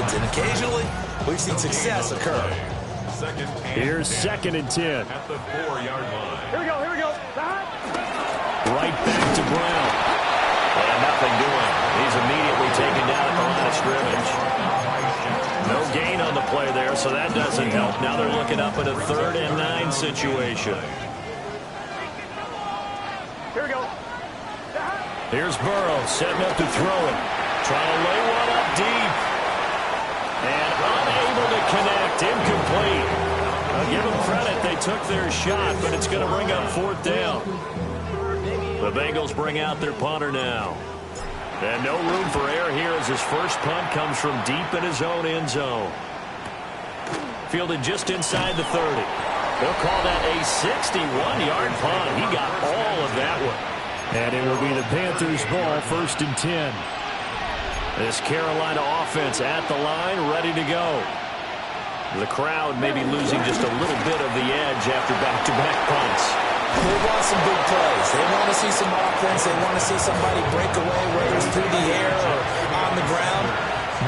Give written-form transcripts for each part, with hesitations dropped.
wins, and occasionally we've seen success occur. Here's 2nd and 10. At the 4-yard line. Here we go. Right back to Brown. And nothing doing. He's immediately taken down at the line of scrimmage. No gain on the play there, so that doesn't help. Now they're looking up at a 3rd and 9 situation. Here we go. Here's Burrow setting up to throw it. Trying to lay one up deep. And unable to connect. Incomplete. I'll give them credit. They took their shot, but it's going to bring up 4th down. The Bengals bring out their punter now. And no room for error here as his first punt comes from deep in his own end zone. Fielded just inside the 30. They'll call that a 61-yard punt. He got all of that one. And it will be the Panthers' ball, 1st and 10. This Carolina offense at the line, ready to go. The crowd may be losing just a little bit of the edge after back-to-back punts. They want some big plays. They want to see some offense. They want to see somebody break away, whether it's through the air or on the ground.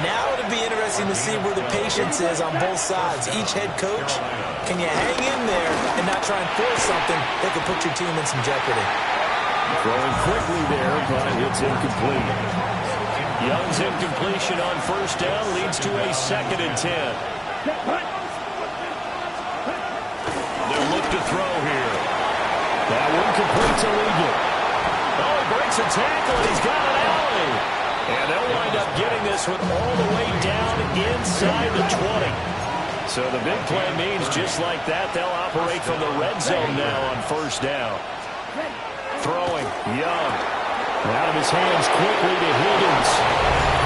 Now it'll be interesting to see where the patience is on both sides. Each head coach, can you hang in there and not try and force something that could put your team in some jeopardy? Throwing quickly there, but it's incomplete. Young's incompletion on 1st down leads to a 2nd and 10. They'll look to throw here. That one completes illegal. Oh, he breaks a tackle, and he's got an alley. And they'll wind up getting this one all the way down inside the 20. So the big play means just like that, they'll operate from the red zone now on 1st down. Throwing, Young. Out of his hands quickly to Higgins.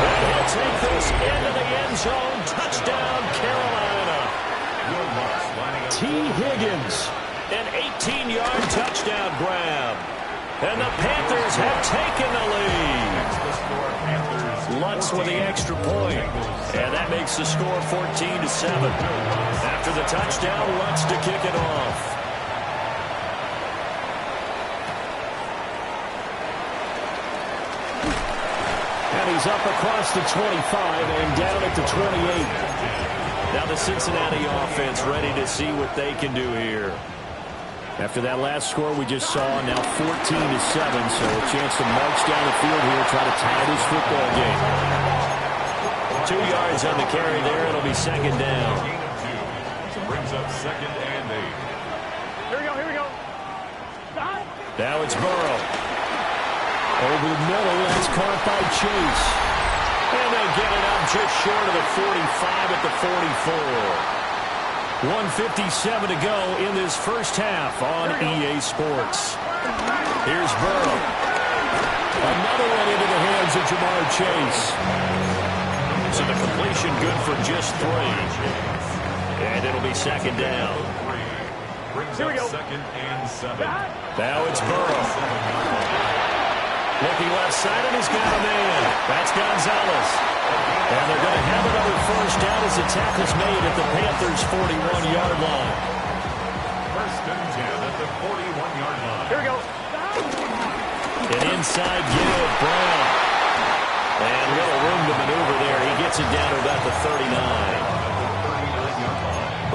And he'll take this into the end zone. Touchdown, Carolina. T. Higgins. An 18-yard touchdown grab. And the Panthers have taken the lead. Lutz with the extra point. And that makes the score 14-7. After the touchdown, Lutz to kick it off. And he's up across the 25 and down at the 28. Now the Cincinnati offense ready to see what they can do here. After that last score we just saw, now 14-7, so a chance to march down the field here, try to tie this football game. 2 yards on the carry there. It'll be 2nd down. Brings up 2nd and 8. Here we go. Now it's Burrow. Over the middle, that's caught by Chase. And they get it up just short of the 45 at the 44. 1:57 to go in this first half on EA Sports. Here's Burrow. Another one into the hands of Jamar Chase. So the completion good for just 3. And it'll be 2nd down. Brings Here we up go. 2nd and 7. Now it's Burrow. Looking left side, and he's got a man. That's Gonzalez. And they're going to have another first down as the tackle's made at the Panthers' 41-yard line. 1st and 10 at the 41-yard line. Here we go. An inside give, Brown. And little room to maneuver there. He gets it down to about the 39.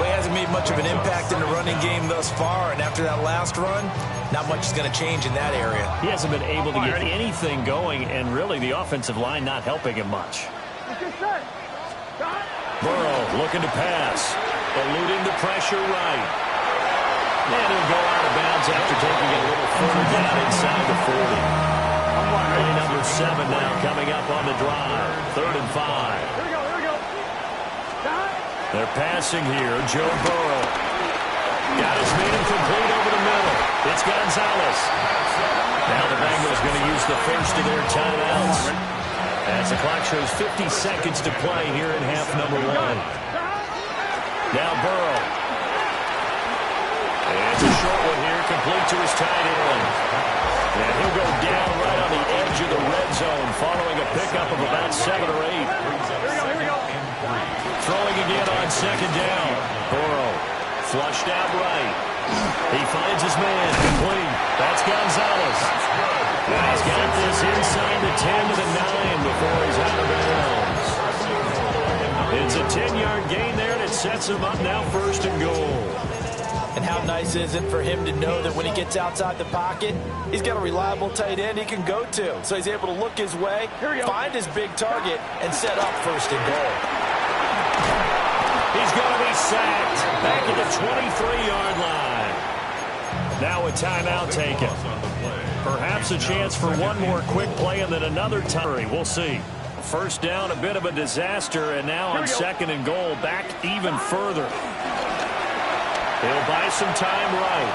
Well, he hasn't made much of an impact in the running game thus far, and after that last run, not much is going to change in that area. He hasn't been able to get anything going, and really the offensive line not helping him much. Burrow looking to pass, eluding the pressure right. And he'll go out of bounds after taking it a little further down inside the 40. Play number 7 now coming up on the drive. 3rd and 5. Here we go. They're passing here. Joe Burrow. Got his man complete over the middle. It's Gonzalez. Now the Bengals going to use the first of their timeouts as the clock shows 50 seconds to play here in half number 1. Now Burrow. And it's a short one here, complete to his tight end. And he'll go down right on the edge of the red zone following a pickup of about 7 or 8. Here we go. Throwing again on 2nd down. Burrow flushed out right. He finds his man complete. That's Gonzalez. And he's got this inside the 10 to the 9 before he's out of bounds. It's a 10-yard gain there, and it sets him up now 1st and goal. And how nice is it for him to know that when he gets outside the pocket, he's got a reliable tight end he can go to. So he's able to look his way, find his big target, and set up 1st and goal. He's going to be sacked back at the 23-yard line. Now a timeout taken. Perhaps a chance for one more quick play and then another time. We'll see. 1st down, a bit of a disaster, and now on 2nd and goal, back even further. He'll buy some time right.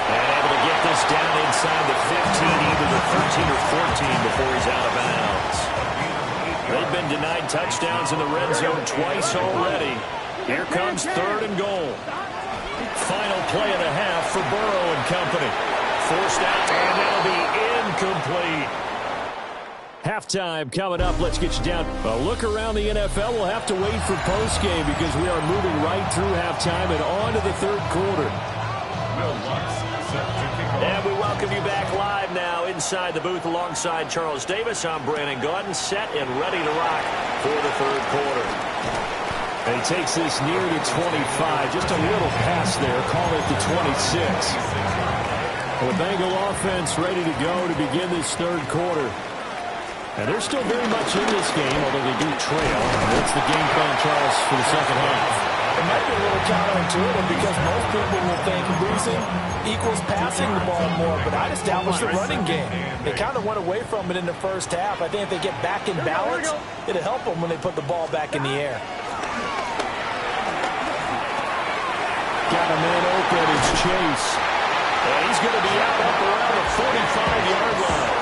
And able to get this down inside the 15, either the 13 or 14 before he's out of bounds. They've been denied touchdowns in the red zone twice already. Here comes 3rd and goal. Final play of the half for Burrow and company. Forced out, and that'll be incomplete. Halftime coming up. Let's get you down. A look around the NFL. We'll have to wait for postgame because we are moving right through halftime and on to the 3rd quarter. And we welcome you back live now inside the booth alongside Charles Davis. I'm Brandon Gaudin, set and ready to rock for the 3rd quarter. And he takes this near to 25. Just a little pass there. Call it the 26. The Bengal offense ready to go to begin this 3rd quarter. And they're still very much in this game, although they do trail. What's the game plan, Charles, for the 2nd half? It might be a little counterintuitive because most people will think losing equals passing the ball more, but I'd establish the running game. They kind of went away from it in the 1st half. I think if they get back in balance, it'll help them when they put the ball back in the air. Got a man open. It's Chase. And he's going to be out up around the 45-yard line.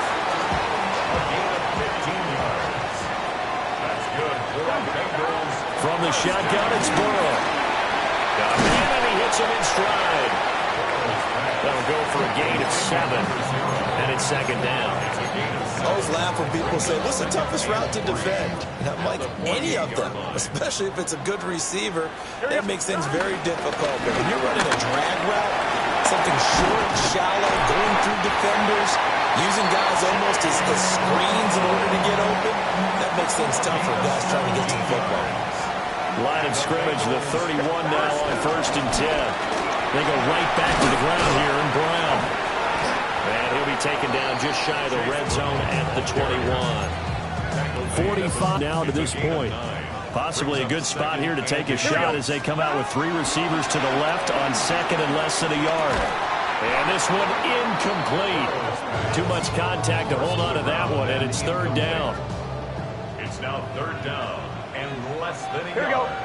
From the shotgun, it's Burrow. Got a man, and he hits him in stride. That'll go for a gain of 7, and it's 2nd down. I always laugh when people say, what's the toughest route to defend? And I'm like, any of them, especially if it's a good receiver. That makes things very difficult. But when you're running a drag route, something short, shallow, going through defenders, using guys almost as screens in order to get open, that makes things tough for guys trying to get to the football. Line of scrimmage, the 31 now on 1st and 10. They go right back to the ground here in Brown. And he'll be taken down just shy of the red zone at the 21. 45 now to this point. Possibly a good spot here to take a shot as they come out with 3 receivers to the left on 2nd and less than a yard. And this one incomplete. Too much contact to hold on to that one, and it's 3rd down. It's now 3rd down and less than a Here we go. yard.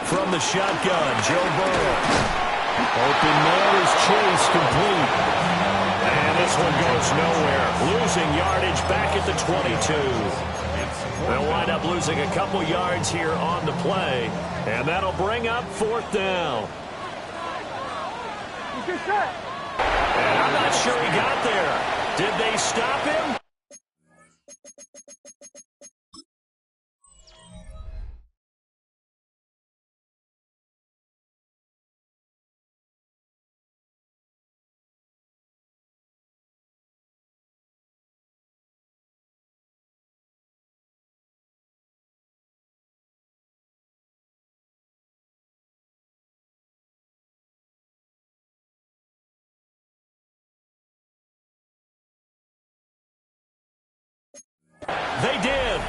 From the shotgun, Joe Burrow. Open man is Chase, complete. And this one goes nowhere. Losing yardage back at the 22. They'll wind up losing a couple yards here on the play. And that'll bring up 4th down. And I'm not sure he got there. Did they stop him? They did.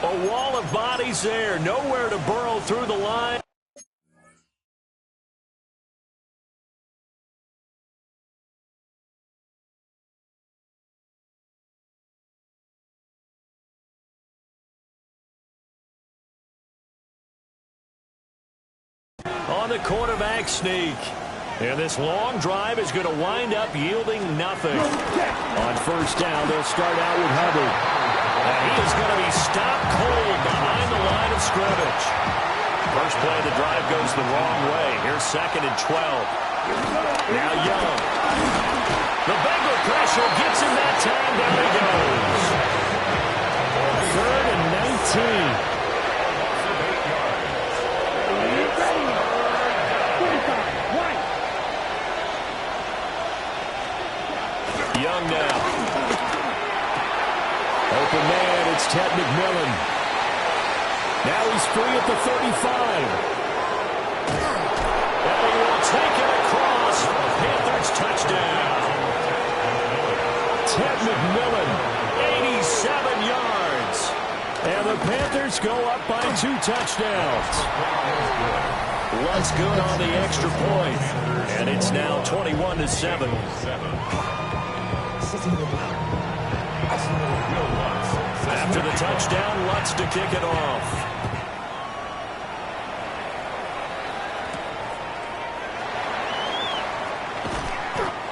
A wall of bodies there. Nowhere to burrow through the line. On the quarterback sneak. And this long drive is going to wind up yielding nothing. On 1st down, they'll start out with Hubbard. And he is going to be stopped cold behind the line of scrimmage. First play of the drive goes the wrong way. Here's 2nd and 12. Now Young. The Bengal pressure gets him that time. Down he goes. 3rd and 19. Young now. Open man, it's Ted McMillan. Now he's free at the 35. And he will take it across for a Panthers touchdown. Ted McMillan, 87 yards. And the Panthers go up by 2 touchdowns. Lutz good on the extra point. And it's now 21-7. After the touchdown, Lutz to kick it off.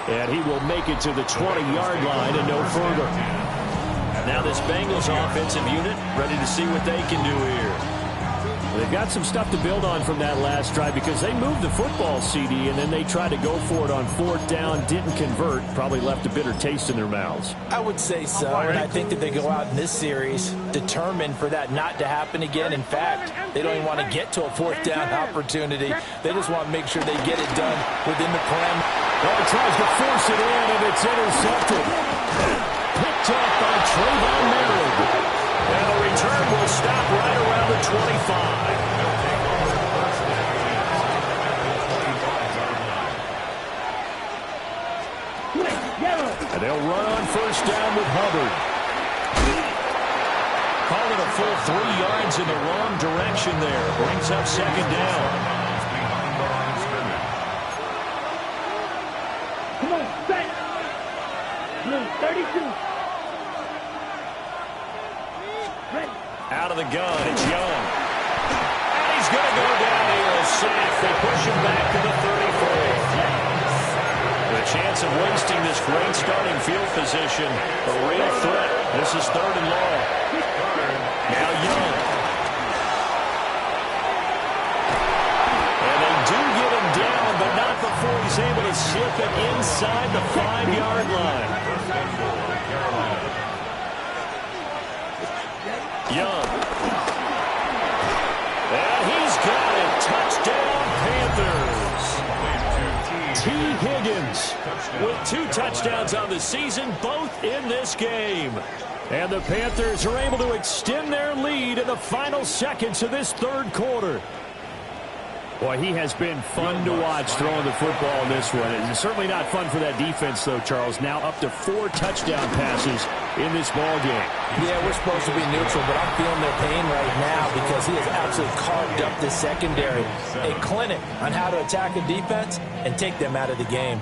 And he will make it to the 20-yard line and no further. Now this Bengals offensive unit ready to see what they can do here. They've got some stuff to build on from that last drive because they moved the football, CD, and then they tried to go for it on 4th down, didn't convert, probably left a bitter taste in their mouths. I would say so, and I think that they go out in this series determined for that not to happen again. In fact, they don't even want to get to a 4th down opportunity. They just want to make sure they get it done within the perimeter. Well, he tries to force it in, and it's intercepted. Picked up by Trayvon Merritt. And the return will stop right around the 25. And they'll run on 1st down with Hubbard. Call it a full 3 yards in the wrong direction there. Brings up 2nd down. Come on, set. 32. Out of the gun, it's Young. And he's going to go down here. A sack. They push him back to the 34. The chance of wasting this great starting field position, a real threat. This is 3rd and long. Now Young. And they do get him down, but not before he's able to slip it inside the 5-yard line. Young. And he's got it. Touchdown, Panthers. T. Higgins with 2 touchdowns on the season, both in this game. And the Panthers are able to extend their lead in the final seconds of this 3rd quarter. Boy, he has been fun to watch throwing the football in this one. It's certainly not fun for that defense, though, Charles. Now up to 4 touchdown passes in this ball game. Yeah, we're supposed to be neutral, but I'm feeling their pain right now because he has absolutely carved up this secondary. A clinic on how to attack a defense and take them out of the game.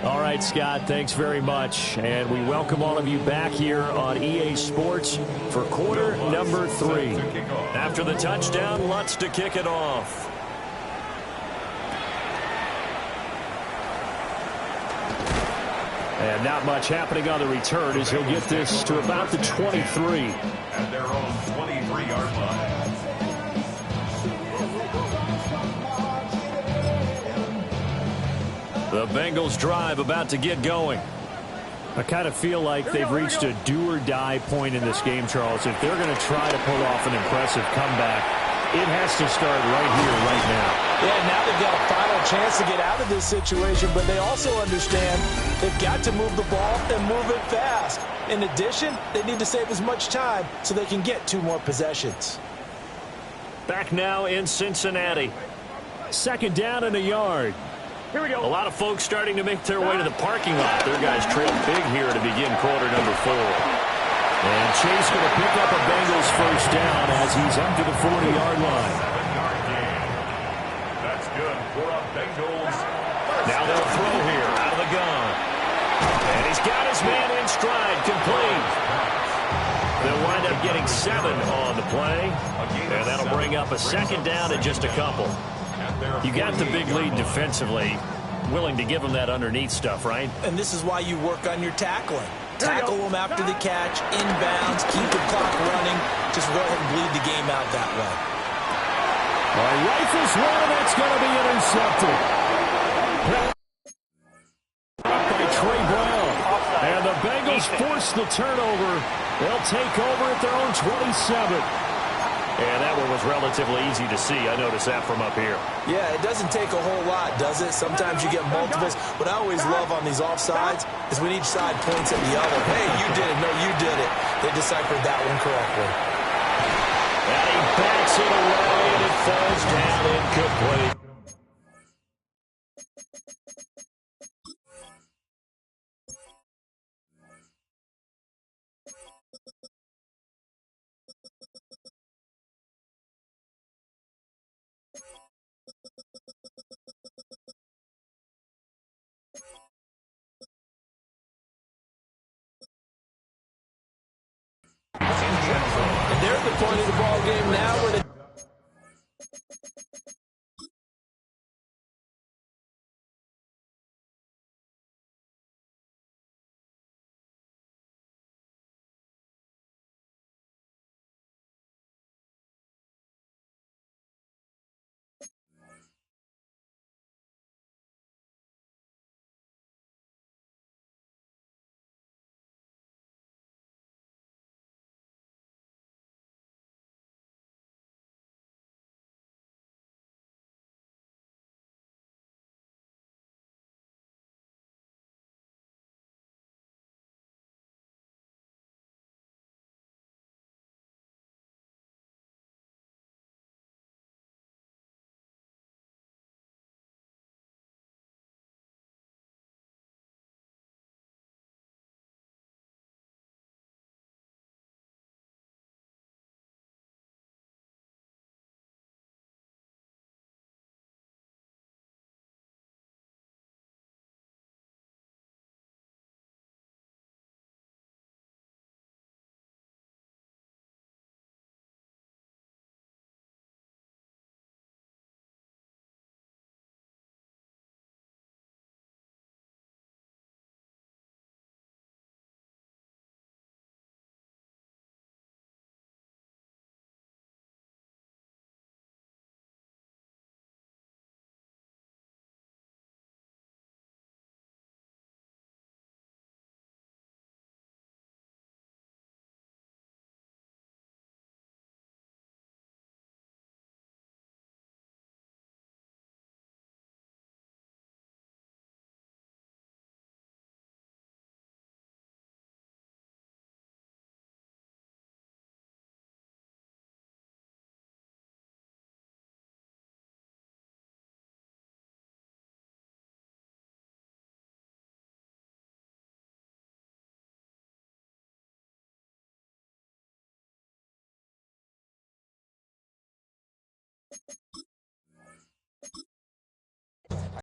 All right, Scott, thanks very much. And we welcome all of you back here on EA Sports for quarter number 3. After the touchdown, Lutz to kick it off. And not much happening on the return as he'll get this to about the 23. At their own 23-yard line. The Bengals drive about to get going. I kind of feel like they've reached a do-or-die point in this game, Charles. If they're going to try to pull off an impressive comeback, it has to start right here, right now. Yeah, now they've got a final chance to get out of this situation, but they also understand they've got to move the ball and move it fast. In addition, they need to save as much time so they can get 2 more possessions. Back now in Cincinnati. 2nd down and a yard. Here we go. A lot of folks starting to make their way to the parking lot. Their guys trail big here to begin quarter number 4. And Chase going to pick up a Bengals 1st down as he's up to the 40-yard line. 7-yard gain. That's good for a Bengals. Now they'll throw here out of the gun. And he's got his man in stride, complete. They'll wind up getting 7 on the play. And that'll bring up a 2nd down and just a couple. You got the big lead defensively. Willing to give them that underneath stuff, right? And this is why you work on your tackling. Tackle them after the catch, inbounds, keep the clock running. Just go ahead and bleed the game out that way. Rifles one, that's going to be intercepted. By Trey Brown. And the Bengals force the turnover. They'll take over at their own 27. And that one was relatively easy to see. I noticed that from up here. Yeah, it doesn't take a whole lot, does it? Sometimes you get multiples. What I always love on these offsides is when each side points at the other. Hey, you did it. No, you did it. They deciphered that one correctly. And he backs it away, and it falls down incomplete. And they're at the point of the ball game now where